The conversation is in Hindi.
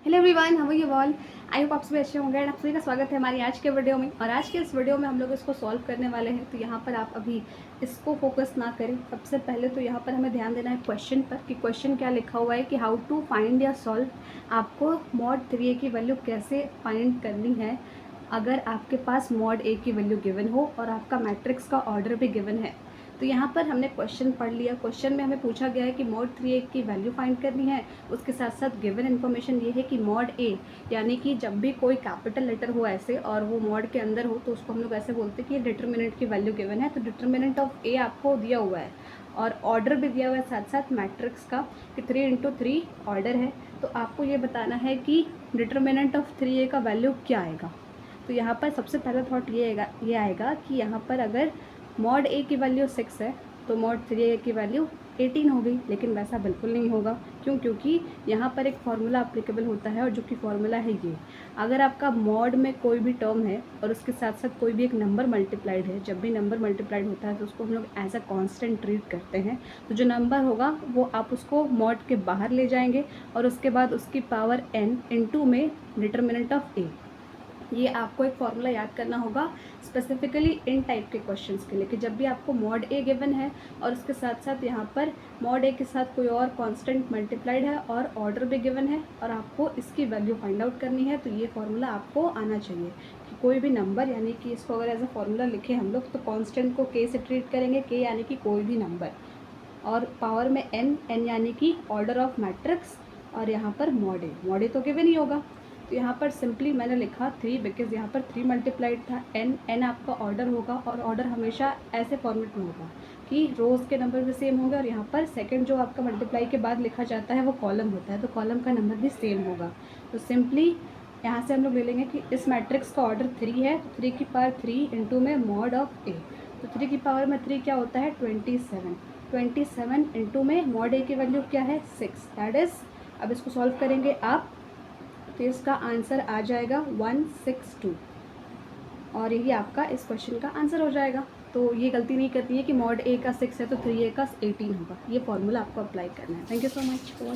Hello everyone, how are you all. I hope आप सभी अच्छे होंगे। आप सभी का स्वागत है हमारी आज के वीडियो में। और आज के इस वीडियो में हम लोग इसको सॉल्व करने वाले हैं। तो यहाँ पर आप अभी इसको फोकस ना करें। सबसे पहले तो यहाँ पर हमें ध्यान देना है क्वेश्चन पर कि क्वेश्चन क्या लिखा हुआ है कि हाउ टू फाइंड या सॉल्व। आपको मॉड 3a की वैल्यू कैसे फाइंड करनी है अगर आपके पास मॉड a की वैल्यू गिवन हो और आपका मैट्रिक्स का ऑर्डर भी गिवन है। तो यहाँ पर हमने क्वेश्चन पढ़ लिया। क्वेश्चन में हमें पूछा गया है कि मॉड 3a की वैल्यू फाइंड करनी है। उसके साथ साथ गिवन इन्फॉर्मेशन ये है कि मॉड a यानी कि जब भी कोई कैपिटल लेटर हो ऐसे और वो मॉड के अंदर हो तो उसको हम लोग ऐसे बोलते हैं कि डिटर्मिनेंट की वैल्यू गिवन है। तो डिटर्मिनेंट ऑफ a आपको दिया हुआ है और ऑर्डर भी दिया हुआ है साथ साथ मैट्रिक्स का कि 3 × 3 ऑर्डर है। तो आपको ये बताना है कि डिटर्मिनेंट ऑफ 3a का वैल्यू क्या आएगा। तो यहाँ पर सबसे पहला थॉट ये आएगा कि यहाँ पर अगर मॉड a की वैल्यू 6 है तो मॉड 3a की वैल्यू 18 होगी। लेकिन वैसा बिल्कुल नहीं होगा। क्योंकि यहाँ पर एक फार्मूला अप्लीकेबल होता है और जो कि फार्मूला है ये, अगर आपका मॉड में कोई भी टर्म है और उसके साथ साथ कोई भी एक नंबर मल्टीप्लाइड है, जब भी नंबर मल्टीप्लाइड होता है तो उसको हम लोग एज अ कांस्टेंट ट्रीट करते हैं। तो जो नंबर होगा वो आप उसको मॉड के बाहर ले जाएंगे और उसके बाद उसकी पावर n इंटू में डिटर्मिनेंट ऑफ a। ये आपको एक फॉर्मूला याद करना होगा स्पेसिफिकली इन टाइप के क्वेश्चंस के लिए कि जब भी आपको मॉड a गिवन है और उसके साथ साथ यहाँ पर मॉड a के साथ कोई और कांस्टेंट मल्टीप्लाइड है और ऑर्डर भी गिवन है और आपको इसकी वैल्यू फाइंड आउट करनी है। तो ये फार्मूला आपको आना चाहिए कि कोई भी नंबर, यानी कि इसको अगर एज अ फार्मूला लिखे हम लोग तो कॉन्स्टेंट को k से ट्रीट करेंगे, k यानी कि कोई भी नंबर और पावर में n यानी कि ऑर्डर ऑफ मैट्रिक्स और यहाँ पर मॉड a तो गिवन ही होगा। तो यहाँ पर सिंपली मैंने लिखा 3 बिकॉज यहाँ पर 3 मल्टीप्लाइड था। n आपका ऑर्डर होगा और ऑर्डर हमेशा ऐसे फॉर्मेट में होगा कि रोज़ के नंबर भी सेम होंगे और यहाँ पर सेकंड जो आपका मल्टीप्लाई के बाद लिखा जाता है वो कॉलम होता है, तो कॉलम का नंबर भी सेम होगा। तो सिंपली यहाँ से हम लोग ले लेंगे कि इस मैट्रिक्स का ऑर्डर 3 है तो 3 की पावर 3 इंटू में मॉड ऑफ a। तो 3 की पावर में 3 क्या होता है 27 इंटू में मॉड a की वैल्यू क्या है 6, दैट इज़। अब इसको सॉल्व करेंगे आप तो इसका आंसर आ जाएगा 162 और यही आपका इस क्वेश्चन का आंसर हो जाएगा। तो ये गलती नहीं करती है कि मॉड a का 6 है तो 3a का 18 होगा। ये फॉर्मूला आपको अप्लाई करना है। Thank you so much for